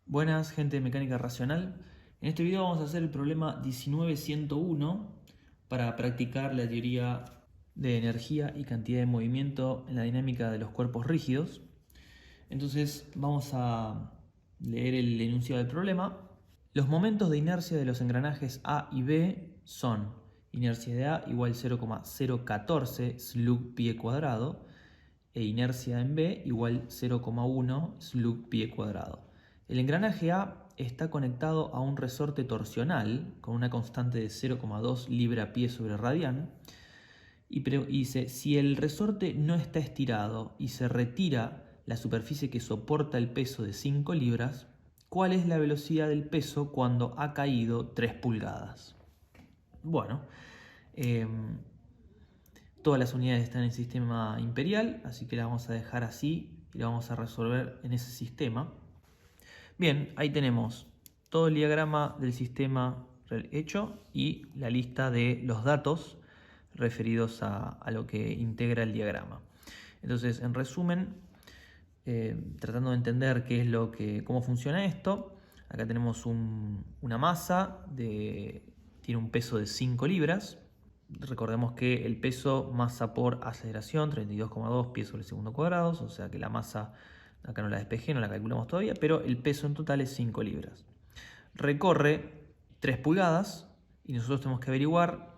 Buenas, gente de Mecánica Racional. En este video vamos a hacer el problema 19.101 para practicar la teoría de energía y cantidad de movimiento en la dinámica de los cuerpos rígidos. Entonces vamos a leer el enunciado del problema. Los momentos de inercia de los engranajes A y B son inercia de A igual 0,014 slug pie cuadrado e inercia en B igual 0,1 slug pie cuadrado. El engranaje A está conectado a un resorte torsional con una constante de 0,2 libra-pie sobre radián y dice, si el resorte no está estirado y se retira la superficie que soporta el peso de 5 libras, ¿cuál es la velocidad del peso cuando ha caído 3 pulgadas? Bueno, todas las unidades están en el sistema imperial, así que la vamos a dejar así y la vamos a resolver en ese sistema. Bien, ahí tenemos todo el diagrama del sistema hecho y la lista de los datos referidos a lo que integra el diagrama. Entonces, en resumen, tratando de entender cómo funciona esto, acá tenemos una masa, tiene un peso de 5 libras. Recordemos que el peso masa por aceleración, 32,2 pies sobre segundo cuadrados, o sea que la masa, acá no la despejé, no la calculamos todavía, pero el peso en total es 5 libras. Recorre 3 pulgadas y nosotros tenemos que averiguar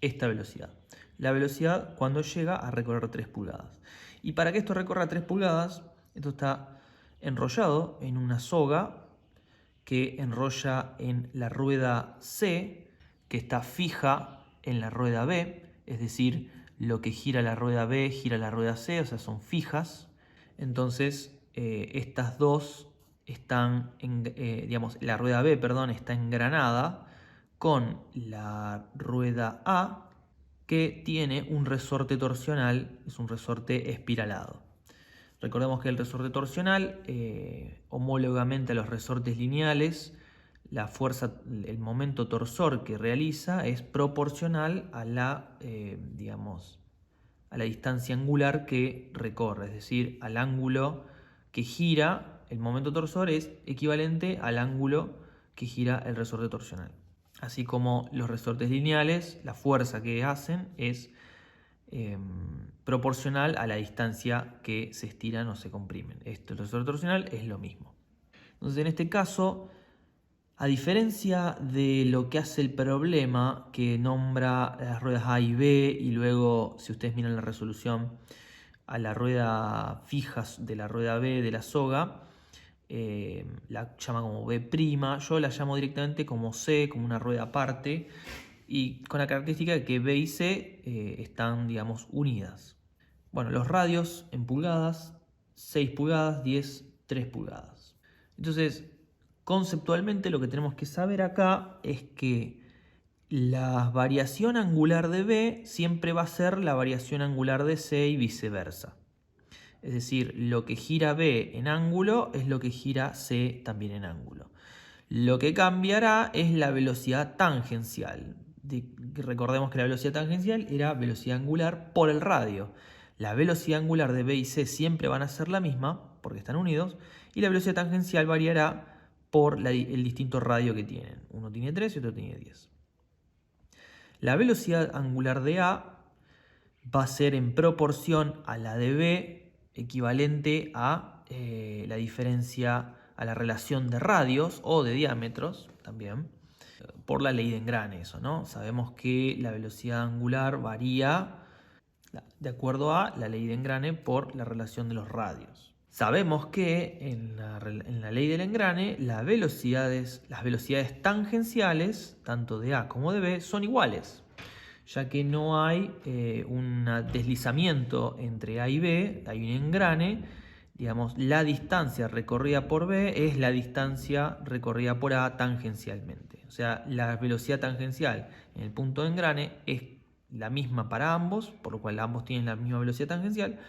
esta velocidad. La velocidad cuando llega a recorrer 3 pulgadas. Y para que esto recorra 3 pulgadas, esto está enrollado en una soga que enrolla en la rueda C, que está fija en la rueda B, es decir, lo que gira la rueda B gira la rueda C, o sea, son fijas. Entonces, estas dos están, la rueda B, perdón, está engranada con la rueda A, que tiene un resorte torsional, es un resorte espiralado. Recordemos que el resorte torsional, homólogamente a los resortes lineales, la fuerza, el momento torsor que realiza es proporcional a la distancia angular que recorre, es decir, al ángulo que gira. El momento torsor es equivalente al ángulo que gira el resorte torsional. Así como los resortes lineales, la fuerza que hacen es proporcional a la distancia que se estiran o se comprimen. El resorte torsional es lo mismo. Entonces, en este caso, a diferencia de lo que hace el problema, que nombra las ruedas A y B, y luego, si ustedes miran la resolución, a la rueda fija de la rueda B de la soga, la llama como B', yo la llamo directamente como C, como una rueda aparte, y con la característica de que B y C están, unidas. Bueno, los radios en pulgadas, 6 pulgadas, 10, 3 pulgadas. Entonces, conceptualmente lo que tenemos que saber acá es que la variación angular de B siempre va a ser la variación angular de C y viceversa. Es decir, lo que gira B en ángulo es lo que gira C también en ángulo. Lo que cambiará es la velocidad tangencial. Recordemos que la velocidad tangencial era velocidad angular por el radio. La velocidad angular de B y C siempre van a ser la misma, porque están unidos, y la velocidad tangencial variará por el distinto radio que tienen. Uno tiene 3 y otro tiene 10. La velocidad angular de A va a ser en proporción a la de B, equivalente a la diferencia, a la relación de radios o de diámetros también, por la ley de engrane, eso, ¿no? Sabemos que la velocidad angular varía de acuerdo a la ley de engrane por la relación de los radios. Sabemos que en la ley del engrane las velocidades tangenciales, tanto de A como de B, son iguales, ya que no hay un deslizamiento entre A y B, hay un engrane. La distancia recorrida por B es la distancia recorrida por A tangencialmente. O sea, la velocidad tangencial en el punto de engrane es la misma para ambos, por lo cual ambos tienen la misma velocidad tangencial,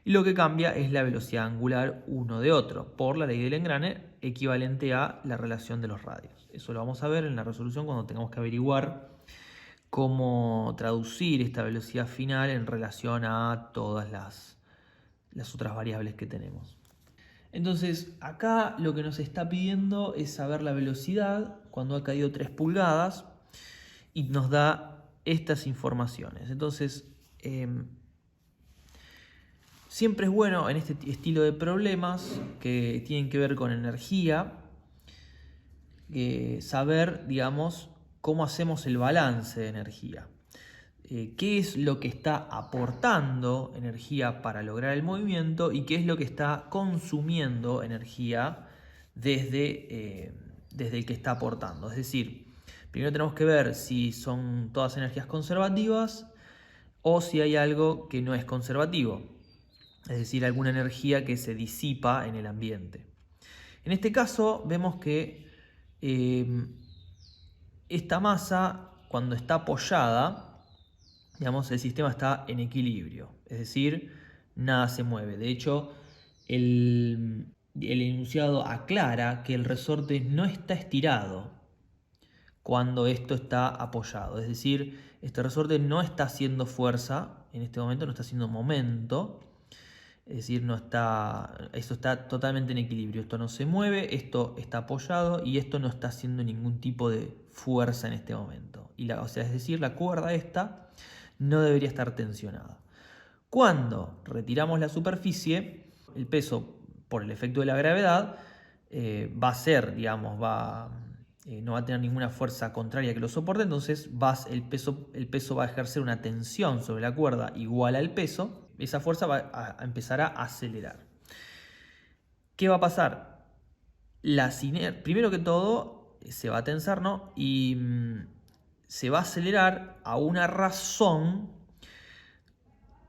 y lo que cambia es la velocidad angular uno de otro, por la ley del engrane, equivalente a la relación de los radios. Eso lo vamos a ver en la resolución cuando tengamos que averiguar cómo traducir esta velocidad final en relación a todas las otras variables que tenemos. Entonces acá lo que nos está pidiendo es saber la velocidad cuando ha caído 3 pulgadas y nos da estas informaciones. Entonces siempre es bueno en este estilo de problemas que tienen que ver con energía, saber, digamos, cómo hacemos el balance de energía. Qué es lo que está aportando energía para lograr el movimiento y qué es lo que está consumiendo energía desde el que está aportando. Es decir, primero tenemos que ver si son todas energías conservativas o si hay algo que no es conservativo, es decir, alguna energía que se disipa en el ambiente. En este caso vemos que esta masa, cuando está apoyada, digamos, el sistema está en equilibrio, es decir, nada se mueve. De hecho, el enunciado aclara que el resorte no está estirado cuando esto está apoyado, es decir, este resorte no está haciendo fuerza en este momento, no está haciendo momento, es decir, esto está totalmente en equilibrio, esto no se mueve, esto está apoyado y esto no está haciendo ningún tipo de fuerza en este momento. O sea, es decir, la cuerda esta no debería estar tensionada. Cuando retiramos la superficie, el peso por el efecto de la gravedad va a ser, digamos, no va a tener ninguna fuerza contraria que lo soporte, entonces el peso va a ejercer una tensión sobre la cuerda igual al peso, esa fuerza va a empezar a acelerar. ¿Qué va a pasar? Primero que todo se va a tensar, ¿no? Y se va a acelerar a una razón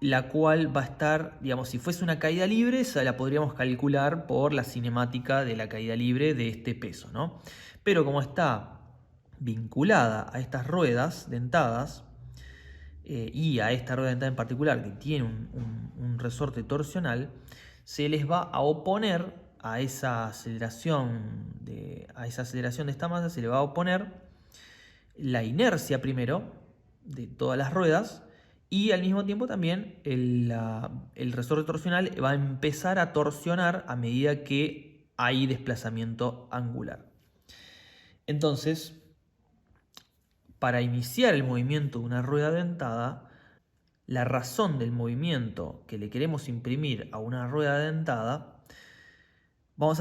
la cual va a estar, digamos, si fuese una caída libre, esa la podríamos calcular por la cinemática de la caída libre de este peso, ¿no? Pero como está vinculada a estas ruedas dentadas, y a esta rueda dentada en particular, que tiene un resorte torsional, se les va a oponer a esa aceleración de esta masa, se le va a oponer la inercia primero de todas las ruedas, y al mismo tiempo también el resorte torsional va a empezar a torsionar a medida que hay desplazamiento angular. Entonces, para iniciar el movimiento de una rueda dentada, la razón del movimiento que le queremos imprimir a una rueda dentada va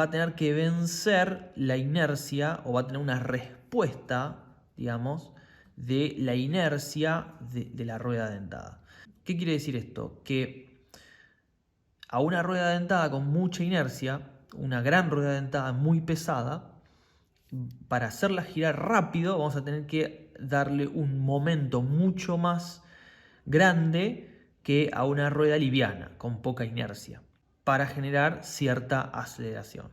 a tener que vencer la inercia, o va a tener una respuesta, digamos, de la inercia de la rueda dentada. ¿Qué quiere decir esto? Que a una rueda dentada con mucha inercia, una gran rueda dentada muy pesada, para hacerla girar rápido vamos a tener que darle un momento mucho más grande que a una rueda liviana con poca inercia para generar cierta aceleración.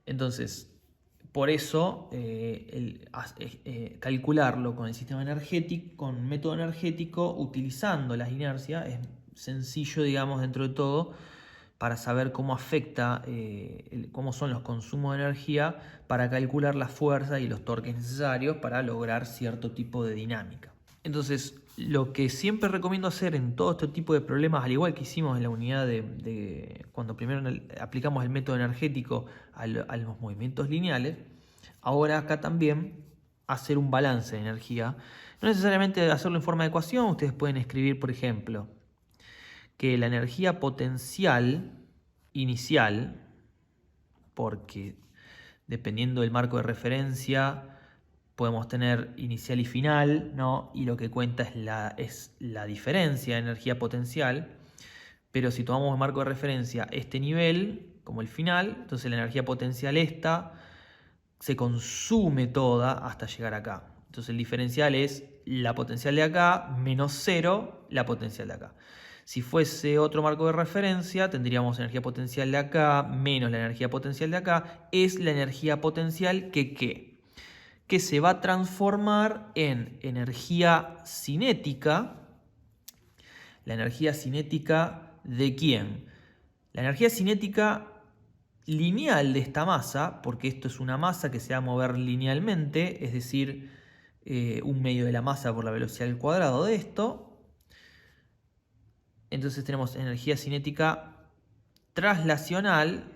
Entonces, por eso calcularlo con el sistema energético, con método energético, utilizando las inercias, es sencillo, digamos, dentro de todo, para saber cómo afecta, cómo son los consumos de energía, para calcular la fuerza y los torques necesarios para lograr cierto tipo de dinámica. Entonces, lo que siempre recomiendo hacer en todo este tipo de problemas, al igual que hicimos en la unidad cuando primero aplicamos el método energético a los movimientos lineales, ahora acá también hacer un balance de energía. No necesariamente hacerlo en forma de ecuación, ustedes pueden escribir, por ejemplo, que la energía potencial inicial, porque dependiendo del marco de referencia podemos tener inicial y final, ¿no? Y lo que cuenta es la diferencia de energía potencial, pero si tomamos el marco de referencia este nivel como el final, entonces la energía potencial esta se consume toda hasta llegar acá. Entonces el diferencial es la potencial de acá menos 0, la potencial de acá. Si fuese otro marco de referencia, tendríamos energía potencial de acá menos la energía potencial de acá. Es la energía potencial que se va a transformar en energía cinética. ¿La energía cinética de quién? La energía cinética lineal de esta masa, porque esto es una masa que se va a mover linealmente, es decir, un medio de la masa por la velocidad al cuadrado de esto. Entonces tenemos energía cinética traslacional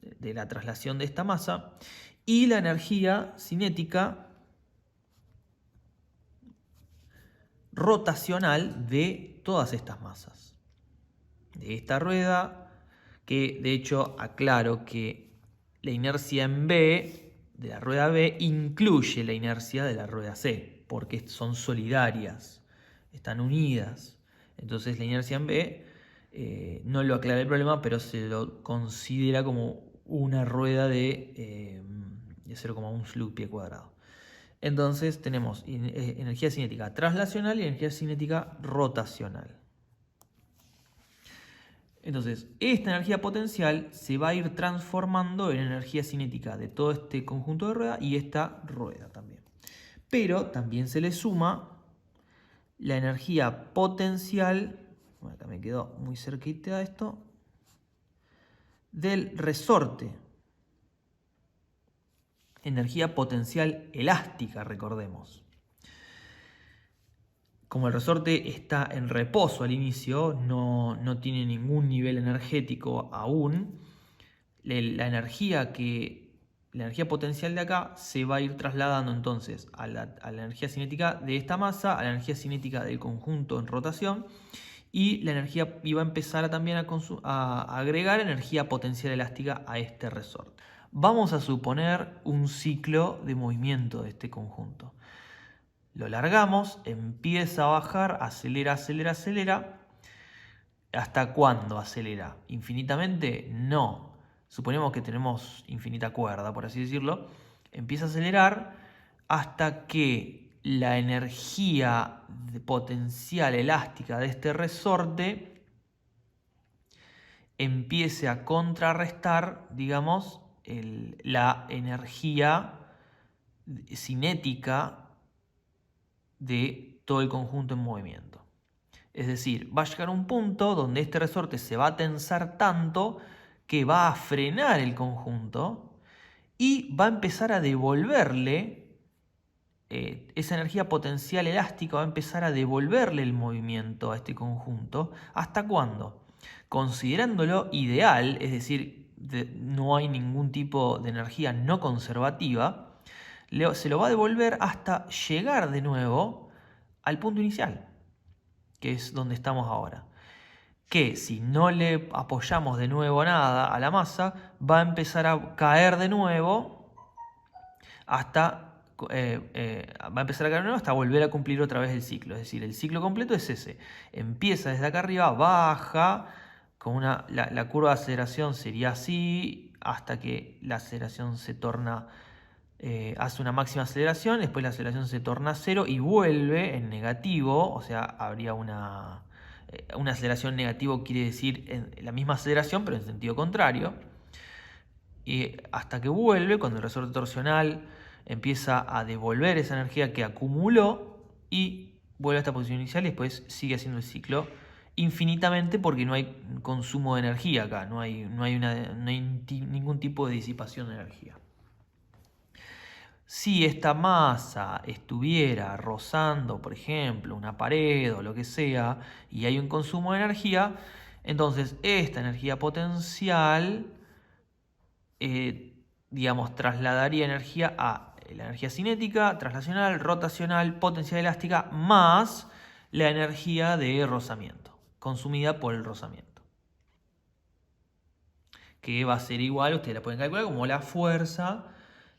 de la traslación de esta masa y la energía cinética rotacional de todas estas masas. De esta rueda, que de hecho aclaro que la inercia en B de la rueda B incluye la inercia de la rueda C, porque son solidarias, están unidas. Entonces la inercia en B no lo aclara el problema, pero se lo considera como una rueda de 0,1 slug pie cuadrado. Entonces tenemos energía cinética traslacional y energía cinética rotacional. Entonces, esta energía potencial se va a ir transformando en energía cinética de todo este conjunto de rueda y esta rueda también. Pero también se le suma la energía potencial, bueno, acá me quedó muy cerquita de esto, del resorte. Energía potencial elástica, recordemos. Como el resorte está en reposo al inicio, no tiene ningún nivel energético aún, la energía potencial de acá se va a ir trasladando entonces a la energía cinética de esta masa, a la energía cinética del conjunto en rotación, y la energía iba a empezar también a agregar energía potencial elástica a este resorte. Vamos a suponer un ciclo de movimiento de este conjunto. Lo largamos, empieza a bajar, acelera, acelera, acelera. ¿Hasta cuándo acelera? ¿Infinitamente? No. Suponemos que tenemos infinita cuerda, por así decirlo. Empieza a acelerar hasta que la energía potencial elástica de este resorte empiece a contrarrestar, digamos, la energía cinética de todo el conjunto en movimiento. Es decir, va a llegar un punto donde este resorte se va a tensar tanto que va a frenar el conjunto y va a empezar a devolverle esa energía potencial elástica, va a empezar a devolverle el movimiento a este conjunto. ¿Hasta cuándo? Considerándolo ideal, es decir, no hay ningún tipo de energía no conservativa, se lo va a devolver hasta llegar de nuevo al punto inicial, que es donde estamos ahora. Que si no le apoyamos de nuevo nada a la masa, va a empezar a caer de nuevo hasta volver a cumplir otra vez el ciclo. Es decir, el ciclo completo es ese. Empieza desde acá arriba, baja, con la curva de aceleración sería así, hasta que la aceleración se torna, hace una máxima aceleración, después la aceleración se torna cero y vuelve en negativo, o sea, habría una aceleración negativo, quiere decir la misma aceleración, pero en sentido contrario, y hasta que vuelve, cuando el resorte torsional empieza a devolver esa energía que acumuló y vuelve a esta posición inicial y después sigue haciendo el ciclo infinitamente, porque no hay consumo de energía acá, no hay ningún tipo de disipación de energía. Si esta masa estuviera rozando, por ejemplo, una pared o lo que sea, y hay un consumo de energía, entonces esta energía potencial, digamos, trasladaría energía a la energía cinética, traslacional, rotacional, potencial elástica, más la energía de rozamiento, consumida por el rozamiento. Que va a ser igual, ustedes la pueden calcular como la fuerza,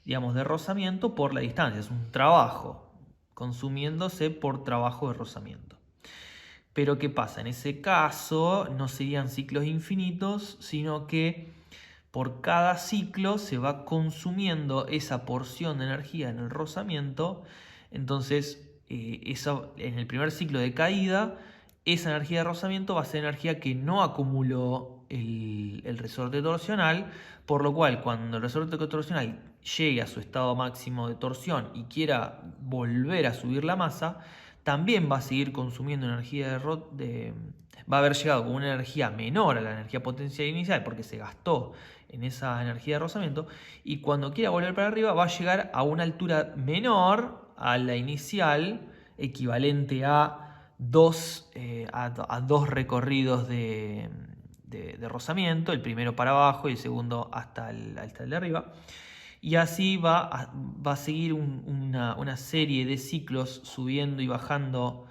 digamos, de rozamiento por la distancia. Es un trabajo consumiéndose por trabajo de rozamiento. Pero ¿qué pasa? En ese caso no serían ciclos infinitos, sino que por cada ciclo se va consumiendo esa porción de energía en el rozamiento. Entonces, en el primer ciclo de caída, esa energía de rozamiento va a ser energía que no acumuló el resorte torsional, por lo cual cuando el resorte torsional llegue a su estado máximo de torsión y quiera volver a subir la masa, también va a seguir consumiendo energía va a haber llegado con una energía menor a la energía potencial inicial porque se gastó en esa energía de rozamiento, y cuando quiera volver para arriba va a llegar a una altura menor a la inicial, equivalente a dos recorridos de de rozamiento, el primero para abajo y el segundo hasta el de arriba. Y así va a seguir una serie de ciclos subiendo y bajando,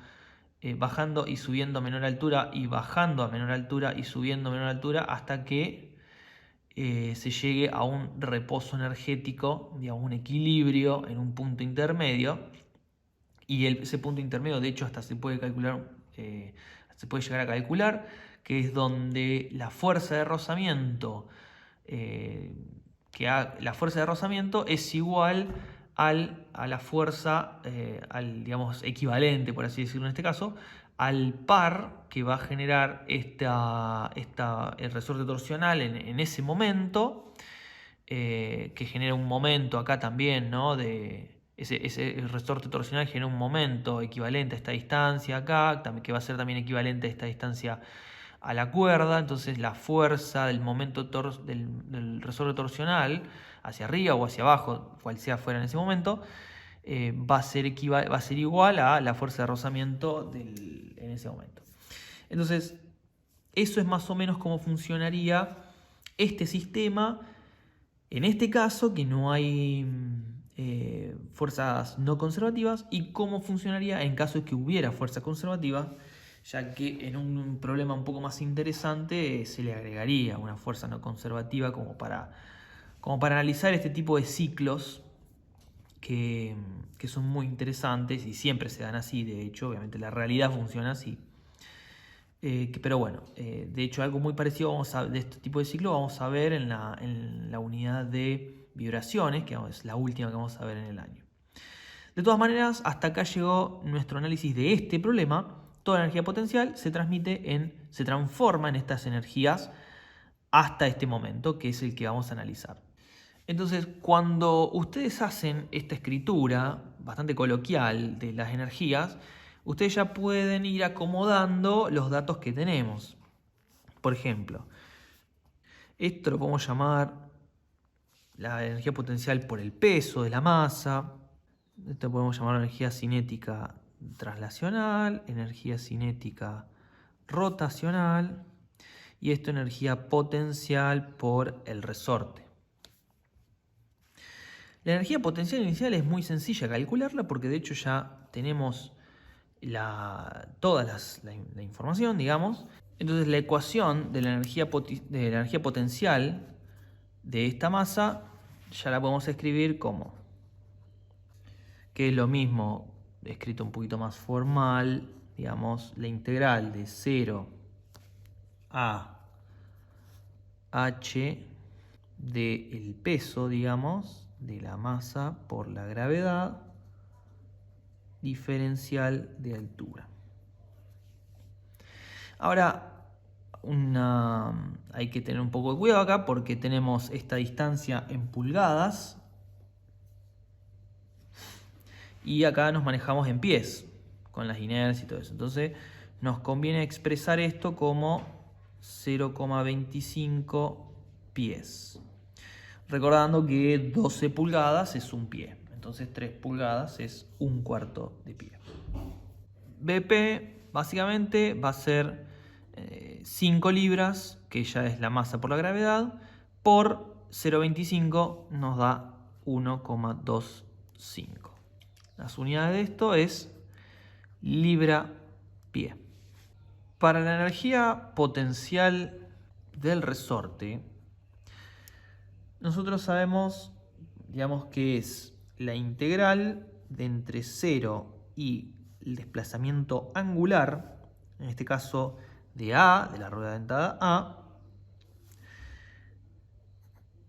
bajando y subiendo a menor altura y bajando a menor altura y subiendo a menor altura hasta que se llegue a un reposo energético, digamos, un equilibrio en un punto intermedio. Y ese punto intermedio, de hecho, hasta se puede calcular, se puede llegar a calcular, que es donde la fuerza de rozamiento, la fuerza de rozamiento es igual a la fuerza, al, digamos, equivalente, por así decirlo en este caso, al par que va a generar el resorte torsional en ese momento, que genera un momento acá también, ¿no? El resorte torsional genera un momento equivalente a esta distancia acá, que va a ser también equivalente a esta distancia a la cuerda. Entonces la fuerza del momento del resorte torsional hacia arriba o hacia abajo, cual sea fuera en ese momento, va a ser igual a la fuerza de rozamiento en ese momento. Entonces, eso es más o menos cómo funcionaría este sistema. En este caso, que no hay fuerzas no conservativas, y cómo funcionaría en caso de que hubiera fuerza conservativa, ya que en un problema un poco más interesante se le agregaría una fuerza no conservativa como para analizar este tipo de ciclos que son muy interesantes y siempre se dan así. De hecho, obviamente la realidad funciona así. Pero bueno, de hecho algo muy parecido de este tipo de ciclo vamos a ver en la unidad de vibraciones, que es la última que vamos a ver en el año. De todas maneras, hasta acá llegó nuestro análisis de este problema. Toda la energía potencial se transforma en estas energías hasta este momento, que es el que vamos a analizar. Entonces, cuando ustedes hacen esta escritura bastante coloquial de las energías, ustedes ya pueden ir acomodando los datos que tenemos. Por ejemplo, esto lo podemos llamar la energía potencial por el peso de la masa. Esto podemos llamar energía cinética traslacional, energía cinética rotacional, y esto energía potencial por el resorte. La energía potencial inicial es muy sencilla calcularla porque de hecho ya tenemos toda la información, digamos. Entonces la ecuación de la energía potencial de esta masa ya la podemos escribir como, que es lo mismo, escrito un poquito más formal, digamos, la integral de 0 a h del peso, digamos, de la masa por la gravedad diferencial de altura. Ahora, hay que tener un poco de cuidado acá porque tenemos esta distancia en pulgadas y acá nos manejamos en pies con las inercias y todo eso. Entonces nos conviene expresar esto como 0,25 pies. Recordando que 12 pulgadas es un pie. Entonces 3 pulgadas es un cuarto de pie. BP básicamente va a ser 5 libras, que ya es la masa por la gravedad, por 0,25 nos da 1,25. Las unidades de esto es libra-pie. Para la energía potencial del resorte, nosotros sabemos, digamos, que es la integral de entre 0 y el desplazamiento angular, en este caso de A, de la rueda dentada A,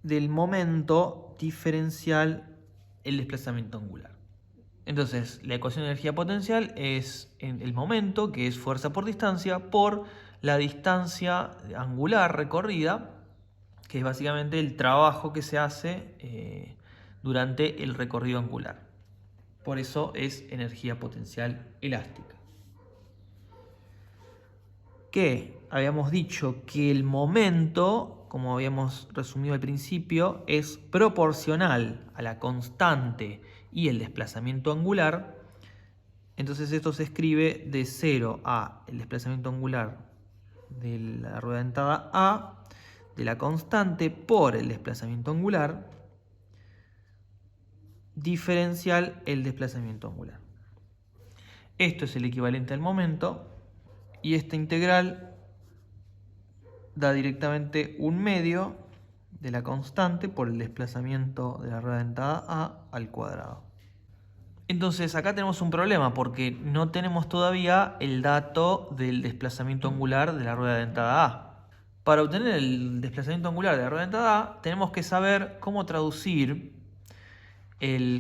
del momento diferencial el desplazamiento angular. Entonces, la ecuación de energía potencial es el momento, que es fuerza por distancia, por la distancia angular recorrida, que es básicamente el trabajo que se hace durante el recorrido angular. Por eso es energía potencial elástica. Que habíamos dicho que el momento, como habíamos resumido al principio, es proporcional a la constante y el desplazamiento angular. Entonces esto se escribe de 0 a el desplazamiento angular de la rueda dentada A de la constante por el desplazamiento angular diferencial el desplazamiento angular. Esto es el equivalente al momento y esta integral da directamente 1/2 de la constante por el desplazamiento de la rueda dentada A al cuadrado. Entonces acá tenemos un problema porque no tenemos todavía el dato del desplazamiento angular de la rueda dentada A. Para obtener el desplazamiento angular de la rueda dentada A tenemos que saber cómo traducir,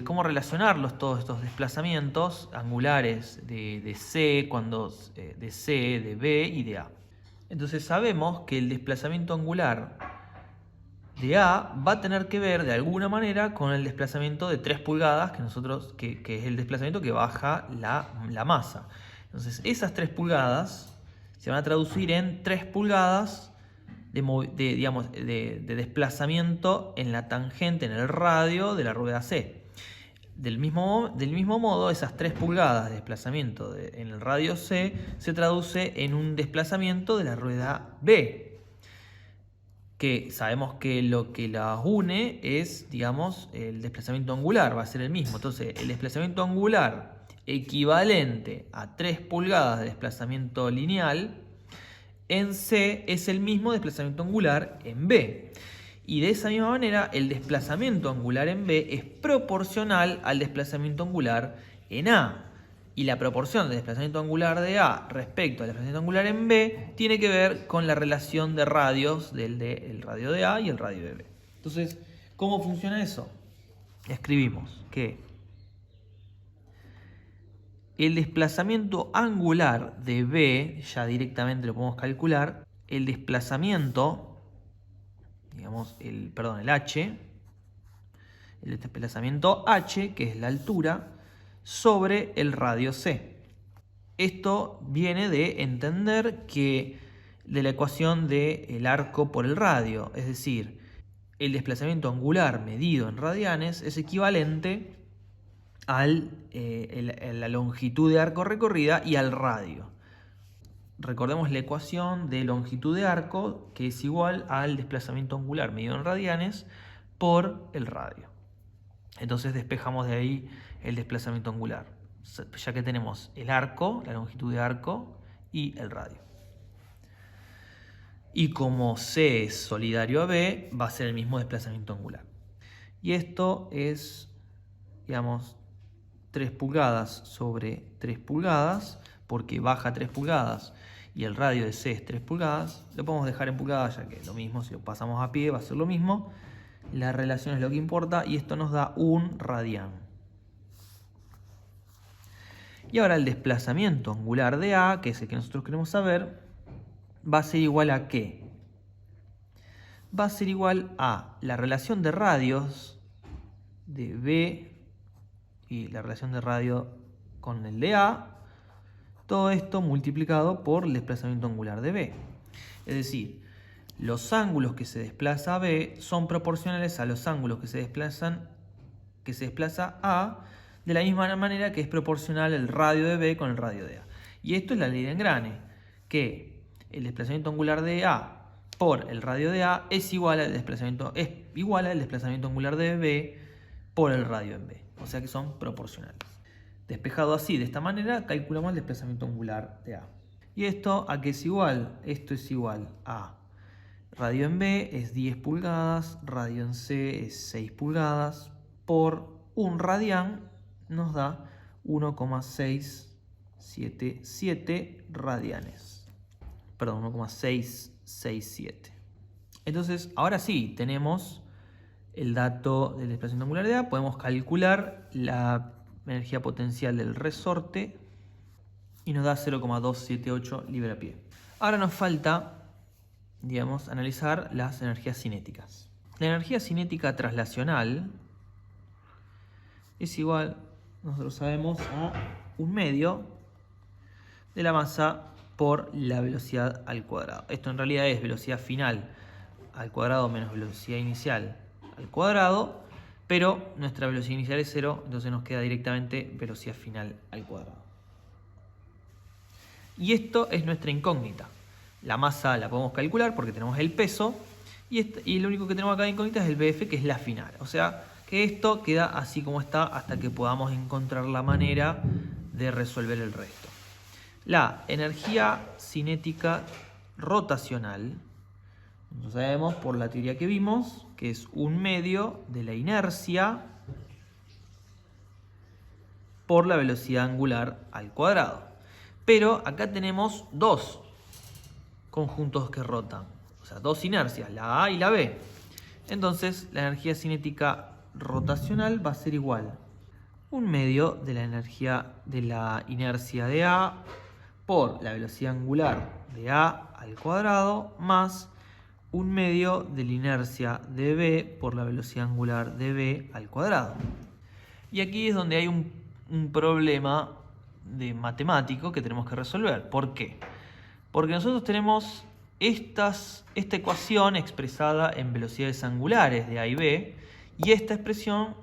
cómo relacionarlos todos estos desplazamientos angulares de C, de C, de B y de A. Entonces sabemos que el desplazamiento angular de A va a tener que ver de alguna manera con el desplazamiento de 3 pulgadas que es el desplazamiento que baja la masa. Entonces esas 3 pulgadas se van a traducir en 3 pulgadas de desplazamiento en la tangente, en el radio de la rueda C. Del mismo modo, esas 3 pulgadas de desplazamiento en el radio C se traduce en un desplazamiento de la rueda B, que sabemos que lo que las une es, digamos, el desplazamiento angular, va a ser el mismo. Entonces, el desplazamiento angular equivalente a 3 pulgadas de desplazamiento lineal en C es el mismo desplazamiento angular en B. Y de esa misma manera, el desplazamiento angular en B es proporcional al desplazamiento angular en A. Y la proporción del desplazamiento angular de A respecto al desplazamiento angular en B tiene que ver con la relación de radios del radio de A y el radio de B. Entonces, ¿cómo funciona eso? Escribimos que el desplazamiento angular de B, ya directamente lo podemos calcular, el desplazamiento, digamos, el H, el desplazamiento H, que es la altura, sobre el radio C. Esto viene de entender que de la ecuación del arco por el radio, es decir, el desplazamiento angular medido en radianes es equivalente a la longitud de arco recorrida y al radio. Recordemos la ecuación de longitud de arco, que es igual al desplazamiento angular medido en radianes por el radio. Entonces despejamos de ahí el desplazamiento angular, ya que tenemos el arco, la longitud de arco y el radio. Y como C es solidario a B, va a ser el mismo desplazamiento angular. Y esto es, digamos, 3 pulgadas sobre 3 pulgadas, porque baja 3 pulgadas y el radio de C es 3 pulgadas. Lo podemos dejar en pulgadas, ya que es lo mismo, si lo pasamos a pie va a ser lo mismo. La relación es lo que importa y esto nos da 1 radián. Y ahora el desplazamiento angular de A, que es el que nosotros queremos saber, va a ser igual a ¿qué? Va a ser igual a la relación de radios de B y la relación de radio con el de A, todo esto multiplicado por el desplazamiento angular de B. Es decir, los ángulos que se desplaza B son proporcionales a los ángulos que se desplaza A, de la misma manera que es proporcional el radio de B con el radio de A. Y esto es la ley de Engrane, que el desplazamiento angular de A por el radio de A es igual al desplazamiento angular de B por el radio en B. O sea que son proporcionales. Despejado así, de esta manera, calculamos el desplazamiento angular de A. ¿Y esto a qué es igual? Esto es igual a radio en B es 10 pulgadas, radio en C es 6 pulgadas, por 1 radián nos da 1,677 radianes. Perdón, 1,667. Entonces, ahora sí, tenemos el dato del desplazamiento angular de A, podemos calcular la energía potencial del resorte y nos da 0,278 libre a pie. Ahora nos falta, digamos, analizar las energías cinéticas. La energía cinética traslacional es igual, nosotros sabemos, a 1/2 de la masa por la velocidad al cuadrado. Esto en realidad es velocidad final al cuadrado menos velocidad inicial al cuadrado, pero nuestra velocidad inicial es 0, entonces nos queda directamente velocidad final al cuadrado. Y esto es nuestra incógnita, La masa la podemos calcular porque tenemos el peso. Y lo único que tenemos acá de incógnita es el BF, que es la final. O sea, que esto queda así como está hasta que podamos encontrar la manera de resolver el resto. La energía cinética rotacional, lo sabemos por la teoría que vimos, que es 1/2 de la inercia por la velocidad angular al cuadrado. Pero acá tenemos dos conjuntos que rotan, o sea, dos inercias, la A y la B. Entonces la energía cinética rotacional va a ser igual 1/2 de la energía de la inercia de A por la velocidad angular de A al cuadrado más 1/2 de la inercia de B por la velocidad angular de B al cuadrado. Y aquí es donde hay un problema matemático que tenemos que resolver. ¿Por qué? Porque nosotros tenemos esta ecuación expresada en velocidades angulares de A y B y esta ecuación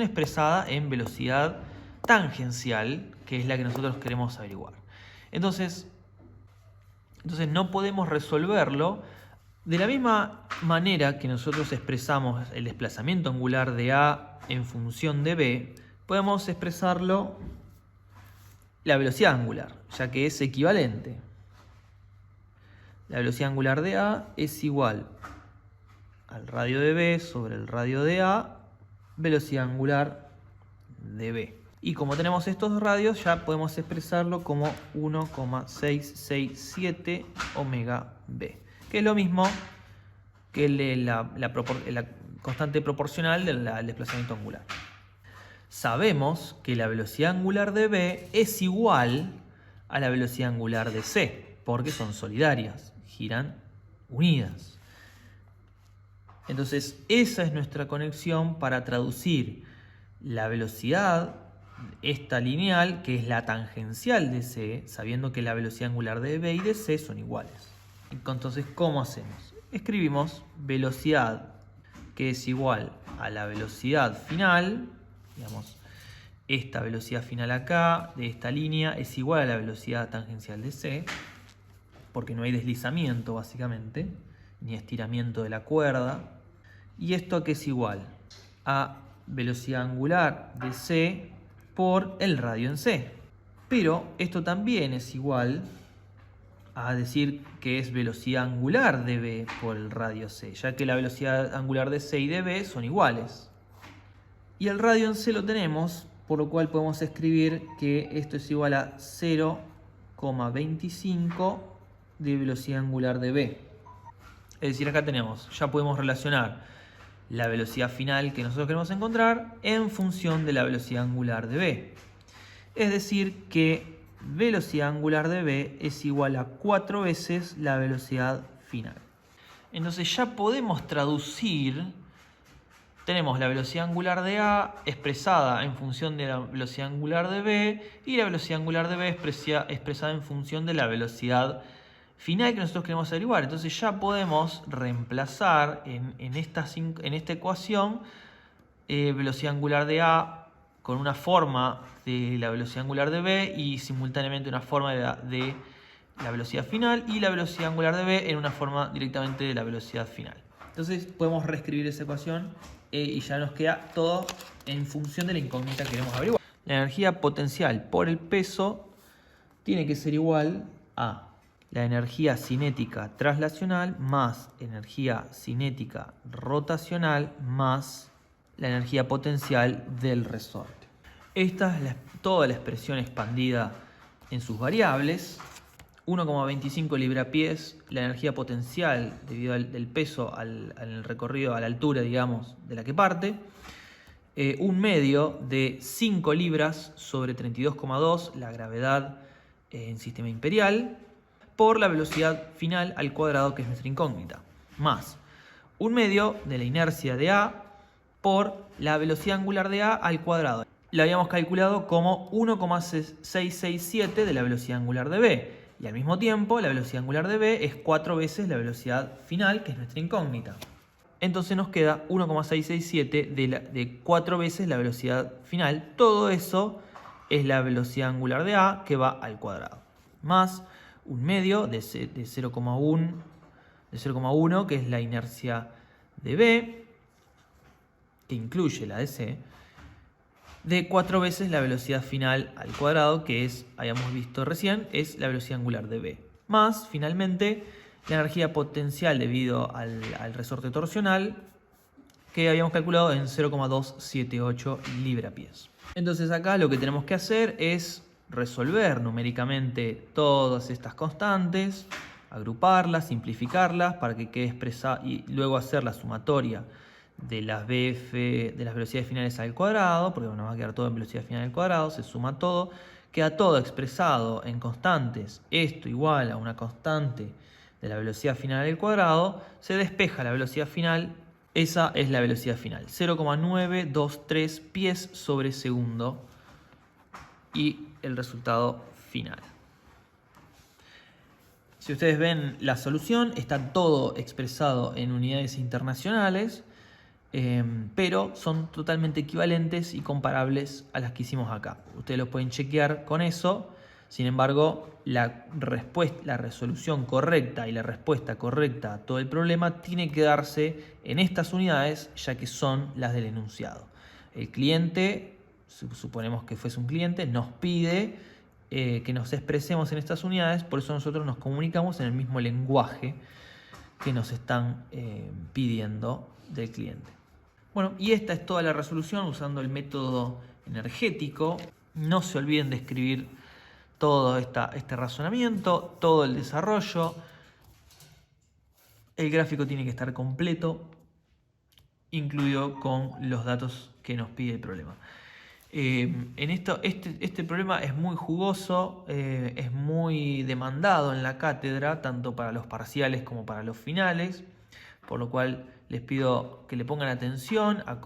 expresada en velocidad tangencial, que es la que nosotros queremos averiguar. Entonces no podemos resolverlo de la misma manera que nosotros expresamos el desplazamiento angular de A en función de B, podemos expresarlo la velocidad angular, ya que es equivalente. La velocidad angular de A es igual al radio de B sobre el radio de A, velocidad angular de B. Y como tenemos estos dos radios, ya podemos expresarlo como 1,667 omega B, que es lo mismo que la constante proporcional del desplazamiento angular. Sabemos que la velocidad angular de B es igual a la velocidad angular de C, porque son solidarias, giran unidas. Entonces, esa es nuestra conexión para traducir la velocidad, esta lineal, que es la tangencial de C, sabiendo que la velocidad angular de B y de C son iguales. Entonces, ¿cómo hacemos? Escribimos velocidad, que es igual a la velocidad final, digamos, esta velocidad final acá, de esta línea, es igual a la velocidad tangencial de C, porque no hay deslizamiento básicamente, ni estiramiento de la cuerda. Y esto que es igual a velocidad angular de C por el radio en C. Pero esto también es igual a decir que es velocidad angular de B por el radio C, ya que la velocidad angular de C y de B son iguales. Y el radio en C lo tenemos, por lo cual podemos escribir que esto es igual a 0,25 de velocidad angular de B. Es decir, acá tenemos, ya podemos relacionar la velocidad final que nosotros queremos encontrar en función de la velocidad angular de B. Es decir, que velocidad angular de B es igual a 4 veces la velocidad final. Entonces ya podemos traducir, tenemos la velocidad angular de A expresada en función de la velocidad angular de B y la velocidad angular de B expresada en función de la velocidad final que nosotros queremos averiguar. Entonces ya podemos reemplazar en esta ecuación velocidad angular de A con una forma de la velocidad angular de B y simultáneamente una forma de la velocidad final, y la velocidad angular de B en una forma directamente de la velocidad final. Entonces podemos reescribir esa ecuación y ya nos queda todo en función de la incógnita que queremos averiguar. La energía potencial por el peso tiene que ser igual a la energía cinética traslacional más energía cinética rotacional más la energía potencial del resorte. Esta es toda la expresión expandida en sus variables. 1,25 librapiés, la energía potencial debido al peso al recorrido, a la altura, digamos, de la que parte. 1/2 de 5 libras sobre 32,2, la gravedad en sistema imperial, por la velocidad final al cuadrado, que es nuestra incógnita, más 1/2 de la inercia de A por la velocidad angular de A al cuadrado. La habíamos calculado como 1,667 de la velocidad angular de B. Y al mismo tiempo, la velocidad angular de B es 4 veces la velocidad final, que es nuestra incógnita. Entonces nos queda 1,667 de 4 veces la velocidad final. Todo eso es la velocidad angular de A, que va al cuadrado. Más un medio de 0,1, que es la inercia de B, que incluye la de C, de 4 veces la velocidad final al cuadrado, que es, habíamos visto recién, es la velocidad angular de B. Más, finalmente, la energía potencial debido al resorte torsional, que habíamos calculado en 0,278 librapiés. Entonces acá lo que tenemos que hacer es resolver numéricamente todas estas constantes, agruparlas, simplificarlas para que quede expresada y luego hacer la sumatoria de las BF, de las velocidades finales al cuadrado, porque nos va a quedar todo en velocidad final al cuadrado, se suma todo, queda todo expresado en constantes, esto igual a una constante de la velocidad final al cuadrado, se despeja la velocidad final, esa es la velocidad final, 0,923 pies sobre segundo, y el resultado final. Si ustedes ven la solución, está todo expresado en unidades internacionales, pero son totalmente equivalentes y comparables a las que hicimos acá. Ustedes lo pueden chequear con eso. Sin embargo, la resolución correcta y la respuesta correcta a todo el problema tiene que darse en estas unidades, ya que son las del enunciado. El cliente, suponemos que fuese un cliente, nos pide que nos expresemos en estas unidades, por eso nosotros nos comunicamos en el mismo lenguaje que nos están pidiendo del cliente. Bueno, y esta es toda la resolución usando el método energético. No se olviden de escribir todo este razonamiento, todo el desarrollo. El gráfico tiene que estar completo, incluido con los datos que nos pide el problema. Este problema es muy jugoso, es muy demandado en la cátedra, tanto para los parciales como para los finales, por lo cual les pido que le pongan atención a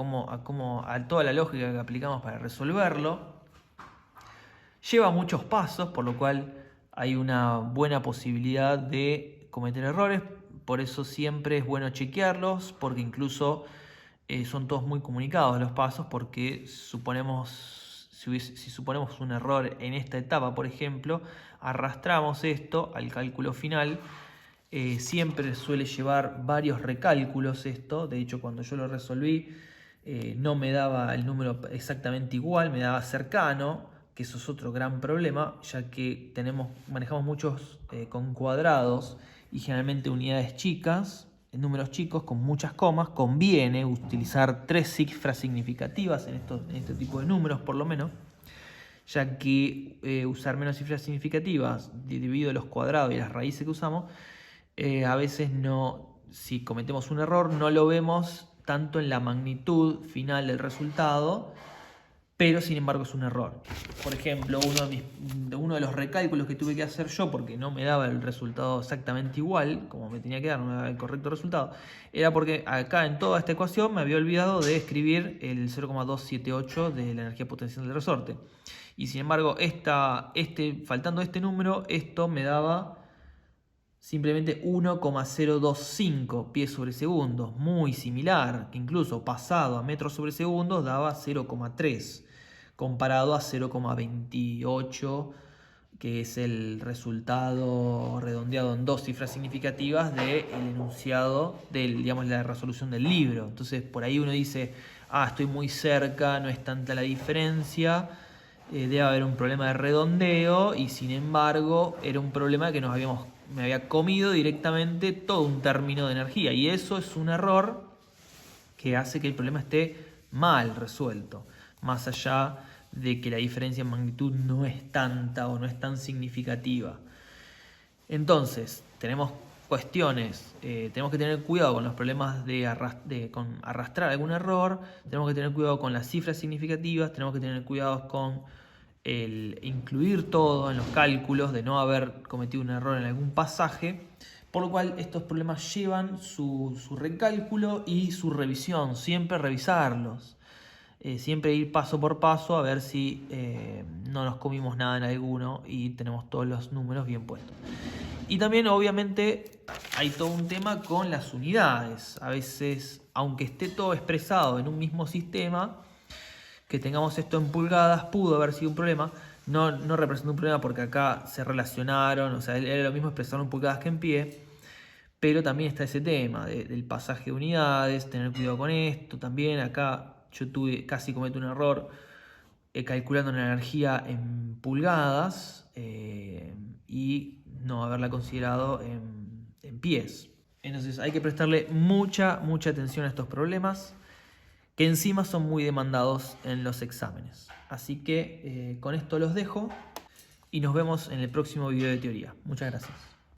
toda la lógica que aplicamos para resolverlo. Lleva muchos pasos, por lo cual hay una buena posibilidad de cometer errores, por eso siempre es bueno chequearlos, porque incluso son todos muy comunicados los pasos, porque si suponemos un error en esta etapa, por ejemplo, arrastramos esto al cálculo final. Siempre suele llevar varios recálculos esto. De hecho, cuando yo lo resolví no me daba el número exactamente igual, me daba cercano, que eso es otro gran problema, ya que manejamos muchos con cuadrados y generalmente unidades chicas, números chicos con muchas comas. Conviene utilizar 3 cifras significativas en este tipo de números, por lo menos, ya que usar menos cifras significativas debido a los cuadrados y las raíces que usamos, a veces si cometemos un error no lo vemos tanto en la magnitud final del resultado, pero sin embargo es un error. Por ejemplo, uno de los recálculos que tuve que hacer yo, porque no me daba el resultado exactamente igual como me tenía que dar, no me daba el correcto resultado, era porque acá en toda esta ecuación me había olvidado de escribir el 0,278 de la energía potencial del resorte. Y sin embargo, faltando este número, esto me daba simplemente 1,025 pies sobre segundo, muy similar, que incluso pasado a metros sobre segundo daba 0,3, comparado a 0,28, que es el resultado redondeado en 2 cifras significativas del enunciado, la resolución del libro. Entonces por ahí uno dice, estoy muy cerca, no es tanta la diferencia, debe haber un problema de redondeo, y sin embargo era un problema que me había comido directamente todo un término de energía, y eso es un error que hace que el problema esté mal resuelto, más allá de que la diferencia en magnitud no es tanta o no es tan significativa. Entonces, tenemos cuestiones, tenemos que tener cuidado con los problemas con arrastrar algún error, tenemos que tener cuidado con las cifras significativas, tenemos que tener cuidado con el incluir todo en los cálculos, de no haber cometido un error en algún pasaje, por lo cual estos problemas llevan su recálculo y su revisión, siempre revisarlos, siempre ir paso por paso a ver si no nos comimos nada en alguno y tenemos todos los números bien puestos. Y también obviamente hay todo un tema con las unidades. A veces, aunque esté todo expresado en un mismo sistema, que tengamos esto en pulgadas pudo haber sido un problema, no representa un problema porque acá se relacionaron, o sea, era lo mismo expresar en pulgadas que en pie, pero también está ese tema del pasaje de unidades, tener cuidado con esto también. Acá yo casi cometo un error calculando la energía en pulgadas y no haberla considerado en pies. Entonces hay que prestarle mucha atención a estos problemas que encima son muy demandados en los exámenes. Así que con esto los dejo y nos vemos en el próximo video de teoría. Muchas gracias.